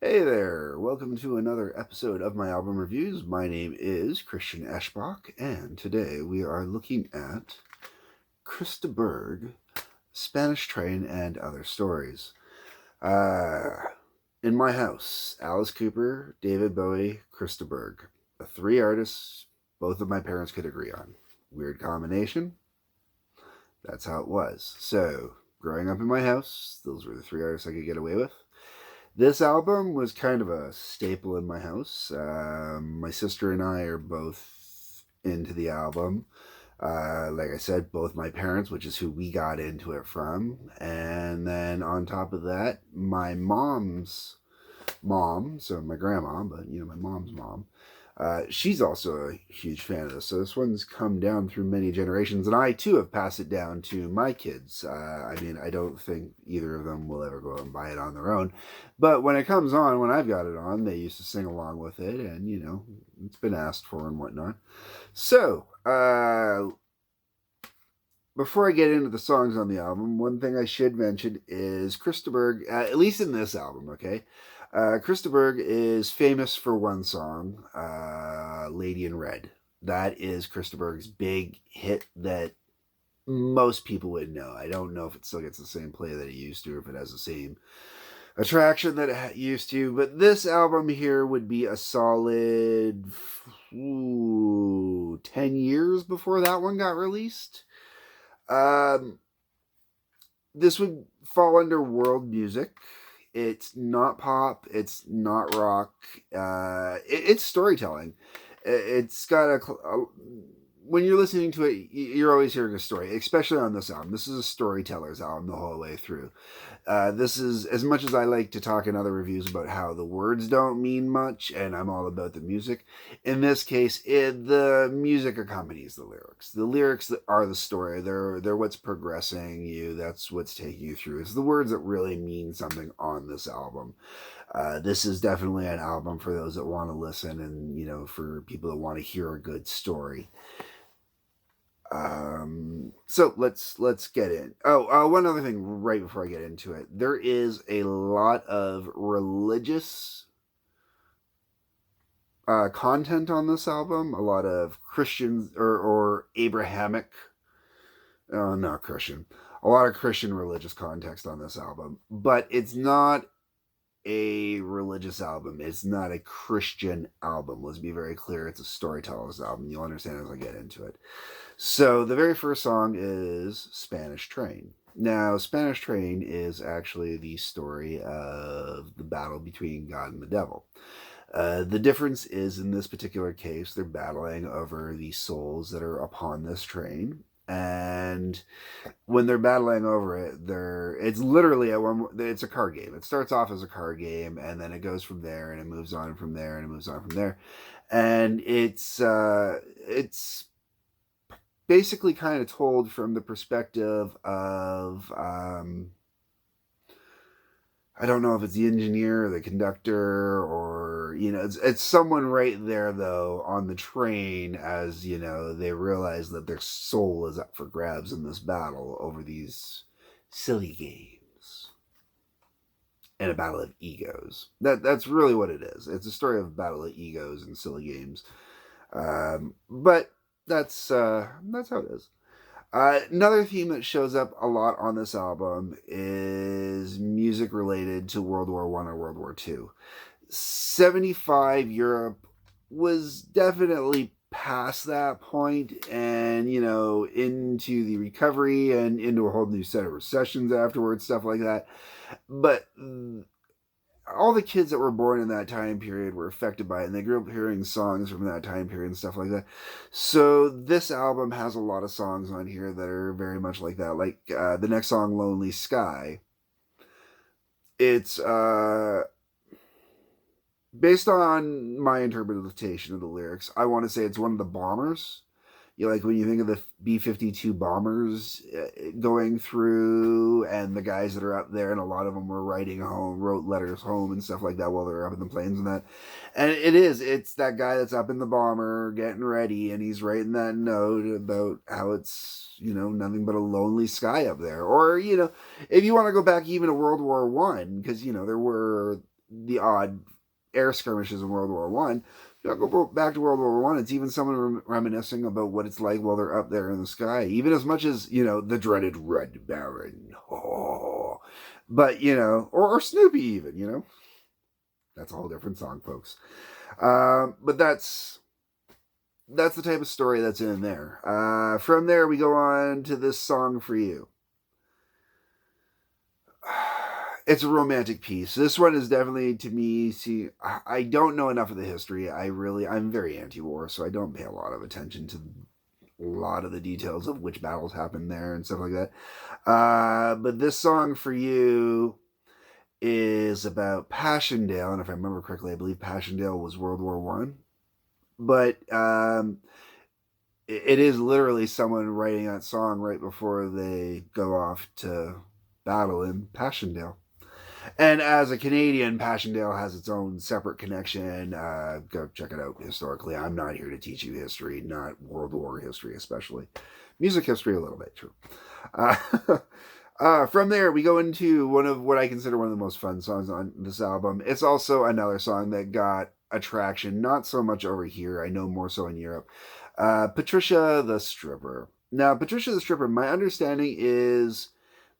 Hey there, welcome to another episode of my album reviews. My name is Christian Eschbach, and today we are looking at Burgh, Spanish Train, and Other Stories. Uh, in my house, Alice Cooper, David Bowie, Burgh, the three artists both of my parents could agree on. Weird combination. That's how it was. So, growing up in my house, those were the three artists I could get away with. This album was kind of a staple in my house. My sister and I are both into the album. Like I said, both my parents, which is who we got into it from. And then on top of that, my mom's mom, so my grandma, but my mom's mom, she's also a huge fan of this. So this one's come down through many generations, and I too have passed it down to my kids. I don't think either of them will ever go and buy it on their own, but when it comes on, when I've got it on, they used to sing along with it, and it's been asked for and whatnot. So, before I get into the songs on the album, one thing I should mention is Burgh, at least in this album, okay? Burgh is famous for one song, Lady in Red. That is Burgh's big hit that most people would know. I don't know if it still gets the same play that it used to, or if it has the same attraction that it used to, but this album here would be a solid 10 years before that one got released. This would fall under world music. It's not pop. It's not rock. It's storytelling. It's got when you're listening to it, you're always hearing a story, especially on this album. This is a storyteller's album the whole way through. This is, as much as I like to talk in other reviews about how the words don't mean much, and I'm all about the music, in this case, the music accompanies the lyrics. The lyrics are the story. They're what's progressing you. That's what's taking you through. It's the words that really mean something on this album. This is definitely an album for those that want to listen, and for people that want to hear a good story. So let's get in. One other thing right before I get into it. There is a lot of religious content on this album. A lot of Christian or Abrahamic, not Christian. A lot of Christian religious context on this album, but it's not a religious album. It's not a Christian album. Let's be very clear. It's a storyteller's album. You'll understand as I get into it. So the very first song is Spanish Train. Now, Spanish Train is actually the story of the battle between God and the devil. The difference is, in this particular case, they're battling over the souls that are upon this train. And when they're battling over it, it's literally it's a card game. It starts off as a card game, and then it goes from there, and it moves on from there, and it moves on from there. And it's basically kind of told from the perspective of I don't know if it's the engineer or the conductor, or it's someone right there though on the train, as they realize that their soul is up for grabs in this battle over these silly games and a battle of egos. That's really what it is. It's a story of a battle of egos and silly games. But that's how it is. Another theme that shows up a lot on this album is music related to World War I or World War II. 75 Europe was definitely past that point, and into the recovery and into a whole new set of recessions afterwards, stuff like that. But all the kids that were born in that time period were affected by it, and they grew up hearing songs from that time period and stuff like that. So this album has a lot of songs on here that are very much like that. Like the next song, Lonely Sky. It's based on my interpretation of the lyrics. I want to say it's one of the bombers. Like when you think of the B-52 bombers going through, and the guys that are up there, and a lot of them were wrote letters home and stuff like that while they're up in the planes and that. And it's that guy that's up in the bomber getting ready, and he's writing that note about how it's, nothing but a lonely sky up there. Or, if you want to go back even to World War I, because, there were the odd air skirmishes in World War One. You go back to World War One. It's even someone reminiscing about what it's like while they're up there in the sky, even as much as the dreaded Red Baron. Oh, but or Snoopy even. That's a whole different song, folks. But that's the type of story that's in there. From there, we go on to this song for you. It's a romantic piece. This one is definitely, to me, see, I don't know enough of the history. I'm very anti-war, so I don't pay a lot of attention to a lot of the details of which battles happened there and stuff like that. But this song for you is about Passchendaele, and if I remember correctly, I believe Passchendaele was World War One. But it is literally someone writing that song right before they go off to battle in Passchendaele. And as a Canadian, Passchendaele has its own separate connection. Go check it out historically. I'm not here to teach you history, not World War history especially. Music history a little bit, true. From there, we go into one of what I consider one of the most fun songs on this album. It's also another song that got attraction, not so much over here. I know more so in Europe. Patricia the Stripper. Now, Patricia the Stripper, my understanding is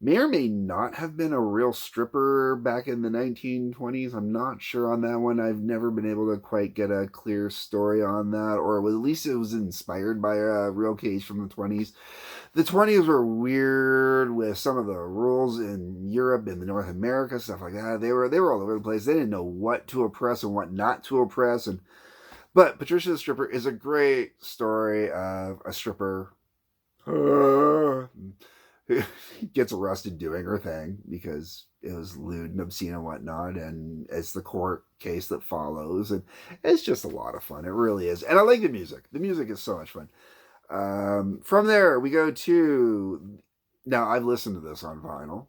may or may not have been a real stripper back in the 1920s. I'm not sure on that one. I've never been able to quite get a clear story on that, or at least it was inspired by a real case from the 20s. The 20s were weird with some of the rules in Europe and North America, stuff like that. They were all over the place. They didn't know what to oppress and what not to oppress. But Patricia the Stripper is a great story of a stripper who gets arrested doing her thing because it was lewd and obscene and whatnot, and it's the court case that follows, and it's just a lot of fun. It really is. And I like the music. The music is so much fun. From there, we go to... Now, I've listened to this on vinyl.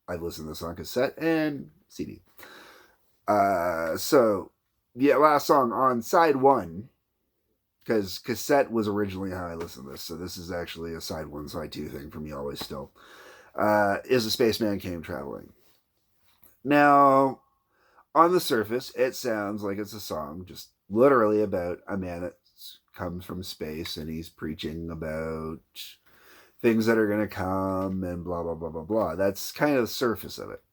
I've listened to this on cassette and CD. So, the last song on side one, because cassette was originally how I listened to this, so this is actually a side one, side two thing for me always still, is A Spaceman Came Traveling. Now, on the surface, it sounds like it's a song just literally about a man that comes from space and he's preaching about things that are going to come and blah, blah, blah, blah, blah. That's kind of the surface of it.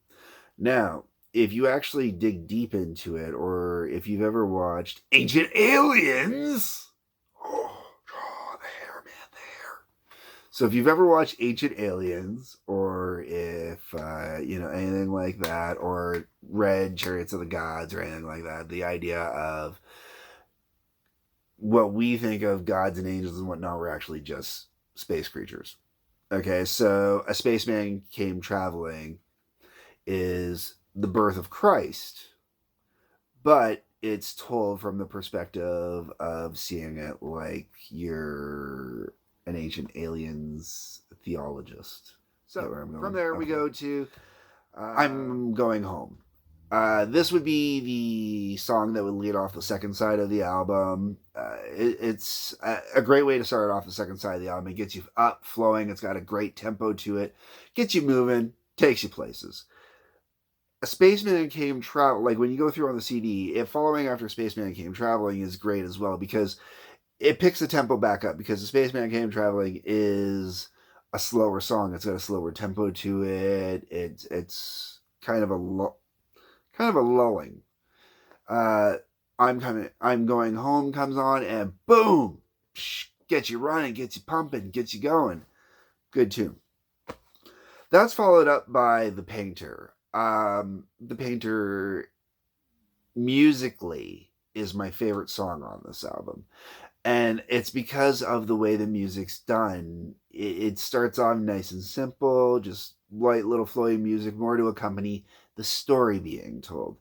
Now, if you actually dig deep into it, or if you've ever watched Ancient Aliens... Oh, the hair, man, the hair. So if you've ever watched Ancient Aliens, or if, anything like that, or read Chariots of the Gods, or anything like that, the idea of what we think of gods and angels and whatnot were actually just space creatures. Okay, so A Spaceman Came Traveling is the birth of Christ, but it's told from the perspective of seeing it like you're an Ancient Aliens theologist. So from there we go to I'm Going Home. This would be the song that would lead off the second side of the album. It's a great way to start off the second side of the album. It gets you up, flowing. It's got a great tempo to it. Gets you moving, takes you places. A Spaceman Came Traveling, like when you go through on the CD, following after Spaceman Came Traveling is great as well, because it picks the tempo back up, because A Spaceman Came Traveling is a slower song. It's got a slower tempo to it. It's kind of a lulling. I'm Going Home comes on, and boom, gets you running, gets you pumping, gets you going. Good tune. That's followed up by The Painter. The Painter musically is my favorite song on this album, and it's because of the way the music's done. It starts off nice and simple, just light little flowy music, more to accompany the story being told.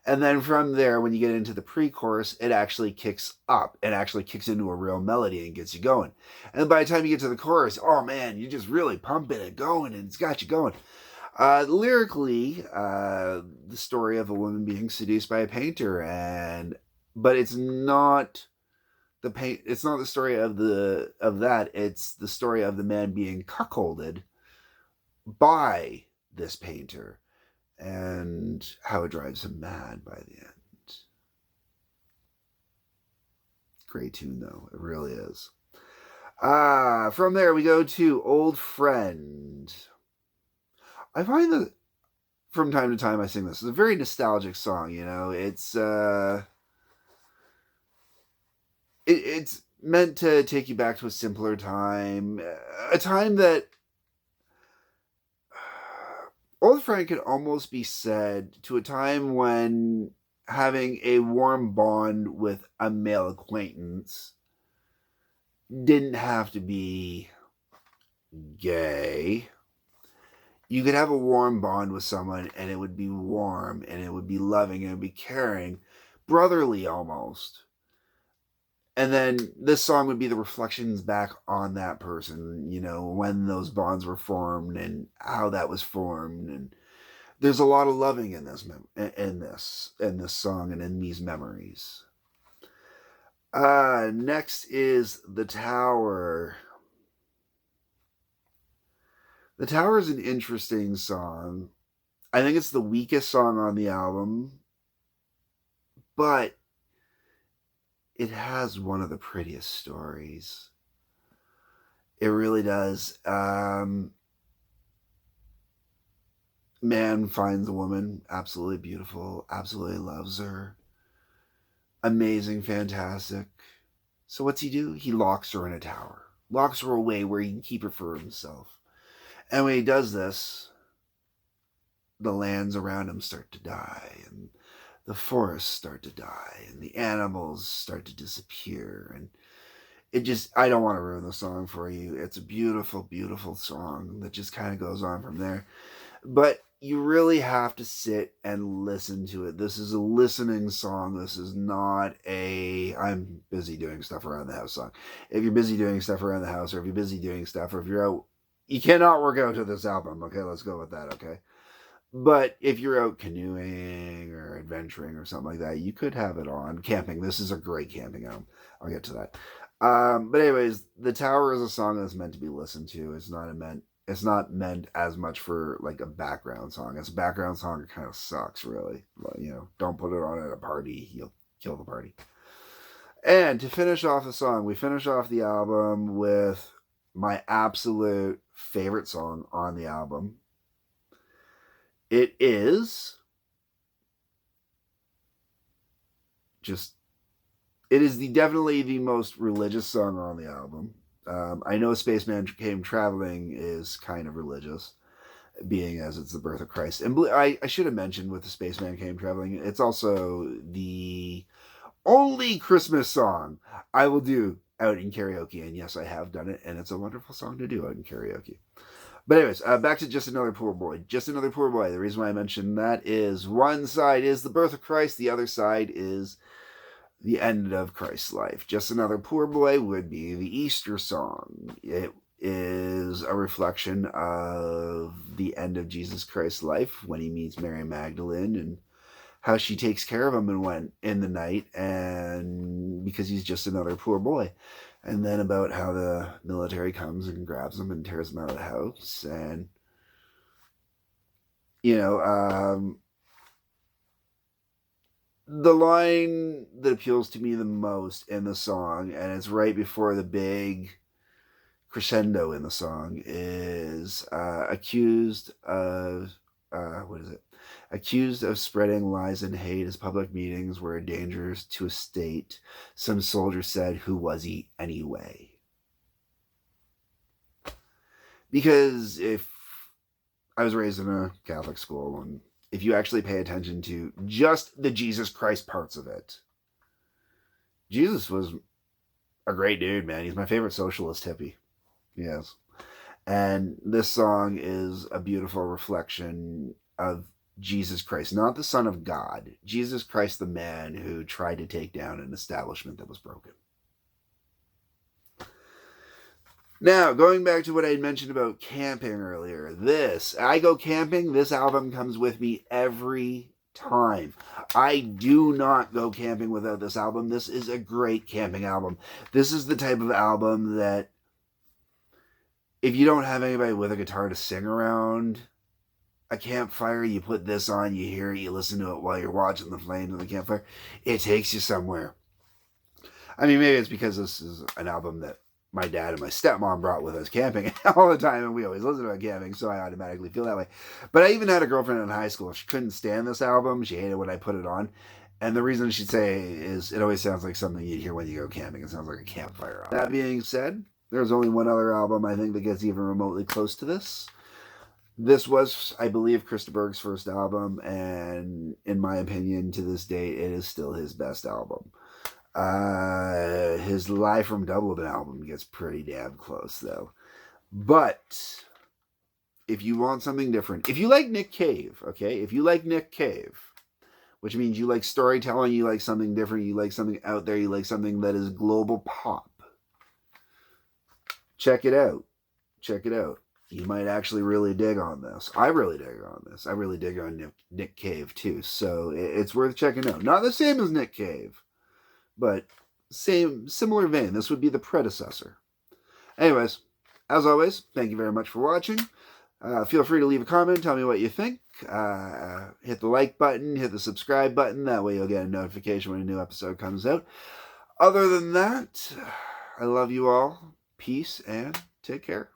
And then from there, when you get into the pre-chorus, it actually kicks up and actually kicks into a real melody and gets you going. And by the time you get to the chorus, oh man, you're just really pumping and going, and it's got you going. Lyrically, the story of a woman being seduced by a painter, but it's not it's not the story of that. It's the story of the man being cuckolded by this painter. and how it drives him mad by the end. Great tune, though. It really is. From there, we go to Old Friend. I find that from time to time I sing this. It's a very nostalgic song, you know. It's meant to take you back to a simpler time. A time that Old Friend could almost be said to a time when having a warm bond with a male acquaintance didn't have to be gay. You could have a warm bond with someone and it would be warm and it would be loving and it would be caring, brotherly almost. And then this song would be the reflections back on that person, you know, when those bonds were formed and how that was formed. And there's a lot of loving in this song and in these memories. Next is The Tower. The Tower is an interesting song. I think it's the weakest song on the album, but it has one of the prettiest stories. It really does. Man finds a woman, absolutely beautiful, absolutely loves her. Amazing, fantastic. So what's he do? He locks her in a tower. Locks her away where he can keep her for himself. And when he does this, the lands around him start to die, and the forests start to die, and the animals start to disappear. And I don't want to ruin the song for you. It's a beautiful, beautiful song that just kind of goes on from there. But you really have to sit and listen to it. This is a listening song. This is not a I'm busy doing stuff around the house song. If you're busy doing stuff around the house, or if you're busy doing stuff, or if you're out, you cannot work out to this album. Okay, let's go with that, okay? But if you're out canoeing or adventuring or something like that, you could have it on. Camping. This is a great camping album. I'll get to that. But anyways, The Tower is a song that's meant to be listened to. It's not meant as much for like a background song. As a background song, it kind of sucks, really. But, you know, don't put it on at a party. You'll kill the party. And to finish off the song, we finish off the album with my absolute favorite song on the album. It is definitely the most religious song on the album. I know Spaceman Came Traveling is kind of religious, being as it's the birth of Christ. And I should have mentioned with the Spaceman Came Traveling, it's also the only Christmas song I will do out in karaoke. And yes, I have done it, and it's a wonderful song to do out in karaoke. But anyways, back to Just Another Poor Boy. Just Another Poor Boy. The reason why I mentioned that is one side is the birth of Christ, the other side is the end of Christ's life. Just Another Poor Boy would be the Easter song. It is a reflection of the end of Jesus Christ's life when he meets Mary Magdalene and how she takes care of him in the night, and because he's just another poor boy. And then about how the military comes and grabs him and tears him out of the house. And, you know, the line that appeals to me the most in the song, and it's right before the big crescendo in the song, is accused of spreading lies and hate as public meetings were dangerous to a state. Some soldier said, "Who was he anyway?" Because if I was raised in a Catholic school, and if you actually pay attention to just the Jesus Christ parts of it, Jesus was a great dude, man. He's my favorite socialist hippie. Yes. And this song is a beautiful reflection of Jesus Christ, not the Son of God. Jesus Christ, the man who tried to take down an establishment that was broken. Now, going back to what I had mentioned about camping earlier, I go camping, this album comes with me every time. I do not go camping without this album. This is a great camping album. This is the type of album that if you don't have anybody with a guitar to sing around, a campfire, you put this on, you hear it, you listen to it while you're watching the flames of the campfire. It takes you somewhere. I mean, maybe it's because this is an album that my dad and my stepmom brought with us camping all the time, and we always listen to it camping, so I automatically feel that way. But I even had a girlfriend in high school. She couldn't stand this album. She hated when I put it on. And the reason she'd say is it always sounds like something you'd hear when you go camping. It sounds like a campfire album. That being said, there's only one other album I think that gets even remotely close to this. This was, I believe, Krista Burgh's first album, and in my opinion, to this day, it is still his best album. His Live from Dublin album gets pretty damn close, though. But if you want something different, if you like Nick Cave, okay? If you like Nick Cave, which means you like storytelling, you like something different, you like something out there, you like something that is global pop, check it out. Check it out. You might actually really dig on this. I really dig on this. I really dig on Nick Cave, too. So it's worth checking out. Not the same as Nick Cave, but similar vein. This would be the predecessor. Anyways, as always, thank you very much for watching. Feel free to leave a comment. Tell me what you think. Hit the like button. Hit the subscribe button. That way you'll get a notification when a new episode comes out. Other than that, I love you all. Peace and take care.